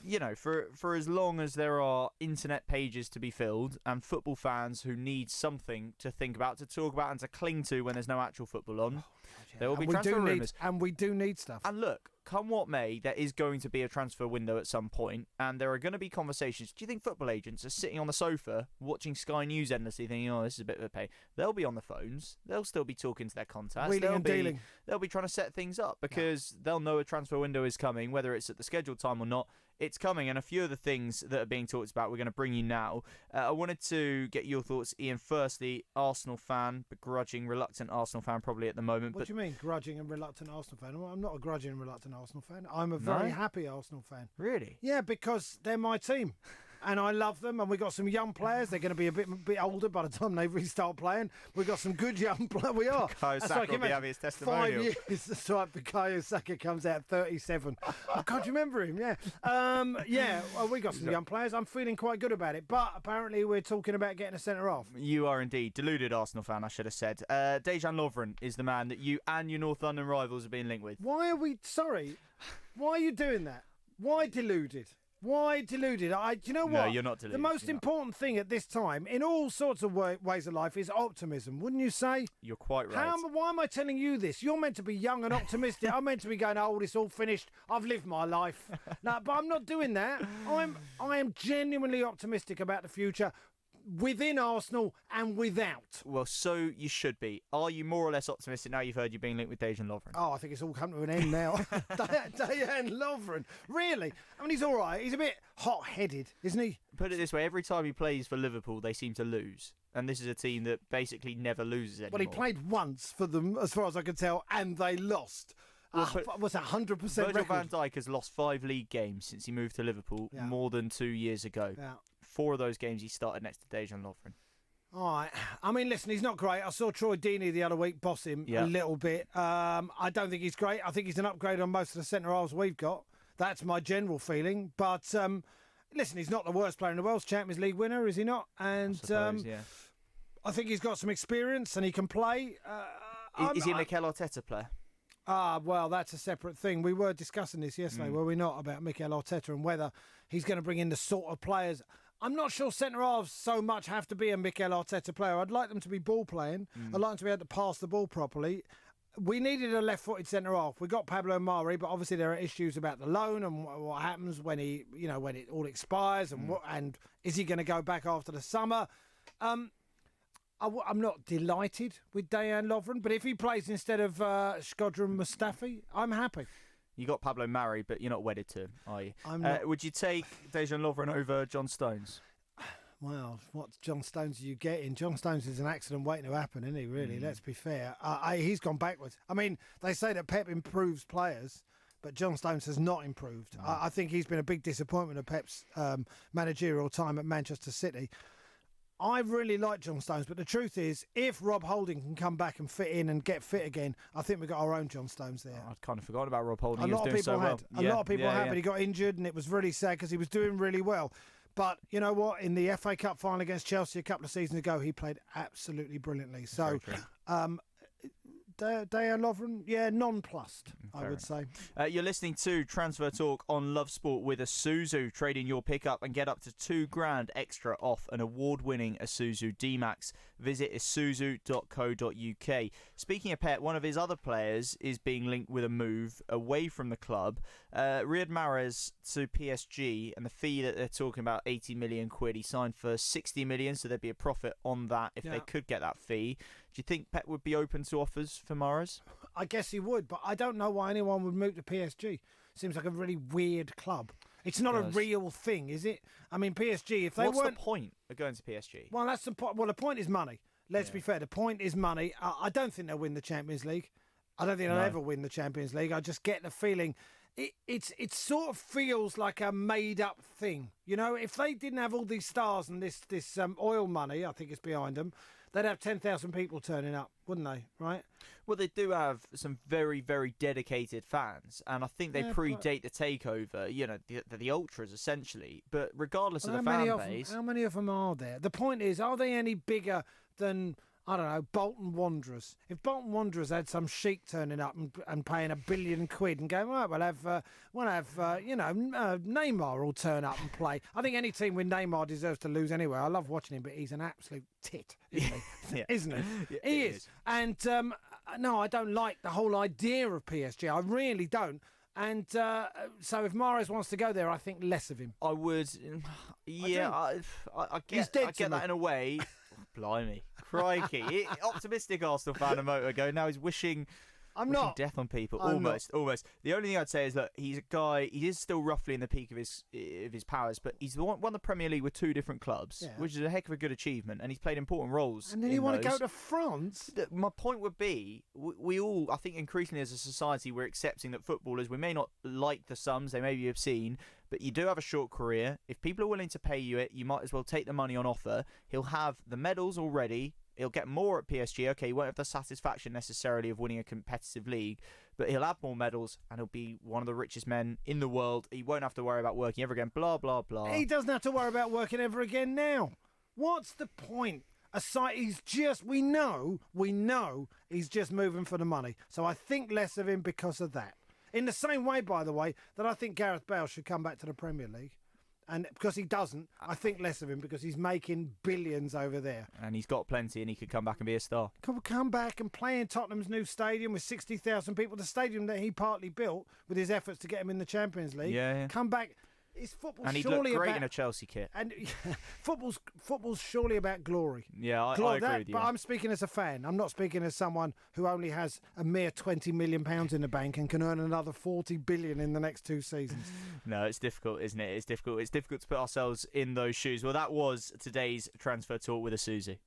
You know, for as long as there are internet pages to be filled and football fans who need something to think about, to talk about and to cling to when there's no actual football on, there will be transfer rumours. And we do need stuff. And look, come what may, there is going to be a transfer window at some point, and there are going to be conversations. Do you think football agents are sitting on the sofa watching Sky News endlessly thinking, oh, this is a bit of a pain? They'll be on the phones. They'll still be talking to their contacts. Wheeling and dealing. They'll be trying to set things up because they'll know a transfer window is coming, whether it's at the scheduled time or not. It's coming, and a few of the things that are being talked about we're going to bring you now. I wanted to get your thoughts, Ian. Firstly, Arsenal fan, begrudging, reluctant Arsenal fan probably at the moment. What do you mean, grudging and reluctant Arsenal fan? I'm not a grudging and reluctant Arsenal fan. I'm a very happy Arsenal fan. Really? Yeah, because they're my team. And I love them, and we've got some young players. They're going to be a bit older by the time they restart playing. We've got some good young players. We are. Bukayo Saka will be having his testimonial. 5 years. That's right. Bukayo Saka comes out at 37. I can't remember him. Yeah, we got some young players. I'm feeling quite good about it. But apparently, we're talking about getting a centre half. You are indeed deluded Arsenal fan. I should have said. Dejan Lovren is the man that you and your North London rivals are being linked with. Why are we? Sorry. Why are you doing that? Why deluded? Why deluded? Do you know what? No, you're not deluded. The most important thing at this time, in all sorts of ways of life, is optimism, wouldn't you say? You're quite right. Why am I telling you this? You're meant to be young and optimistic. I'm meant to be going, oh, it's all finished. I've lived my life. No, but I'm not doing that. I am genuinely optimistic about the future. Within Arsenal and without. Well, so you should be. Are you more or less optimistic now you've heard you're being linked with Dejan Lovren? Oh, I think it's all come to an end now. Dejan Lovren. Really? I mean, he's all right. He's a bit hot-headed, isn't he? Put it this way, every time he plays for Liverpool, they seem to lose. And this is a team that basically never loses anymore. Well, he played once for them, as far as I can tell, and they lost. Was that 100% Virgil record? van Dijk has lost 5 league games since he moved to Liverpool more than 2 years ago. Yeah. 4 of those games he started next to Dejan Lovren. All right. I mean, listen, he's not great. I saw Troy Deeney the other week boss him a little bit. I don't think he's great. I think he's an upgrade on most of the centre-halves we've got. That's my general feeling. But, listen, he's not the worst player in the world. He's Champions League winner, is he not? And I suppose, I think he's got some experience and he can play. Is he a Mikel Arteta player? Well, that's a separate thing. We were discussing this yesterday, were we not, about Mikel Arteta and whether he's going to bring in the sort of players. I'm not sure centre-halves so much have to be a Mikel Arteta player. I'd like them to be ball playing. I'd like them to be able to pass the ball properly. We needed a left-footed centre-half. We got Pablo Mari, but obviously there are issues about the loan and what happens when when it all expires and is he going to go back after the summer? I'm not delighted with Dejan Lovren, but if he plays instead of Shkodran Mustafi, I'm happy. You got Pablo Mari, but you're not wedded to him, are you? I'm not. Would you take Dejan Lovren over John Stones? Well, what John Stones are you getting? John Stones is an accident waiting to happen, isn't he, really? Let's be fair. He's gone backwards. I mean, they say that Pep improves players, but John Stones has not improved. I think he's been a big disappointment of Pep's managerial time at Manchester City. I really like John Stones, but the truth is, if Rob Holding can come back and fit in and get fit again, I think we've got our own John Stones there. I'd kind of forgotten about Rob Holding. A lot of people had. A lot of people had, but he got injured, and it was really sad because he was doing really well. But you know what? In the FA Cup final against Chelsea a couple of seasons ago, he played absolutely brilliantly. So, Dejan Lovren, nonplussed, I would say. You're listening to Transfer Talk on Love Sport with Isuzu. Trade in your pickup and get up to $2,000 extra off an award-winning Isuzu D-Max. Visit isuzu.co.uk. Speaking of Pep, one of his other players is being linked with a move away from the club. Riyad Mahrez to PSG, and the fee that they're talking about, 80 million quid. He signed for 60 million, so there'd be a profit on that if they could get that fee. Do you think Pep would be open to offers for Mahrez? I guess he would, but I don't know why anyone would move to PSG. Seems like a really weird club. It's not a real thing, is it? I mean, PSG, if they What's the point of going to PSG? Well, that's the point. Well, the point is money. Let's be fair. The point is money. I don't think they'll win the Champions League. I don't think they'll ever win the Champions League. I just get the feeling it sort of feels like a made-up thing. You know, if they didn't have all these stars and this oil money, I think it's behind them, they'd have 10,000 people turning up, wouldn't they? Right? Well, they do have some very, very dedicated fans, and I think they predate the takeover. You know, the ultras essentially. But regardless of the fan base, how many of them are there? The point is, are they any bigger than I don't know, Bolton Wanderers. If Bolton Wanderers had some sheik turning up and paying £1 billion and going, right, we'll have Neymar will turn up and play. I think any team with Neymar deserves to lose anyway. I love watching him, but he's an absolute tit, isn't he? Yeah. Isn't he? Yeah, he is. And no, I don't like the whole idea of PSG. I really don't. And so if Mahrez wants to go there, I think less of him. I would. Yeah, I get that in a way. Blimey. Crikey. Optimistic Arsenal fan a moment ago. Now he's wishing death on people. Almost. The only thing I'd say is that he's a guy, he is still roughly in the peak of his powers, but he's won the Premier League with 2 different clubs, which is a heck of a good achievement, and he's played important roles. And then you want to go to France? My point would be, we all, I think increasingly as a society, we're accepting that footballers, we may not like the sums, they may be obscene, but you do have a short career. If people are willing to pay you it, you might as well take the money on offer. He'll have the medals already. He'll get more at PSG. Okay, he won't have the satisfaction necessarily of winning a competitive league, but he'll have more medals and he'll be one of the richest men in the world. He won't have to worry about working ever again, blah, blah, blah. He doesn't have to worry about working ever again now. What's the point? We know he's just moving for the money. So I think less of him because of that. In the same way, by the way, that I think Gareth Bale should come back to the Premier League. And because he doesn't, I think less of him because he's making billions over there. And he's got plenty and he could come back and be a star. Come back and play in Tottenham's new stadium with 60,000 people, the stadium that he partly built with his efforts to get him in the Champions League. Yeah. Come back. Is football and he'd surely look great about, in a Chelsea kit. And football's surely about glory. Yeah, I agree with you. But I'm speaking as a fan. I'm not speaking as someone who only has a mere £20 million in the bank and can earn another $40 billion in the next 2 seasons. No, it's difficult, isn't it? It's difficult. It's difficult to put ourselves in those shoes. Well, that was today's transfer talk with Isuzu.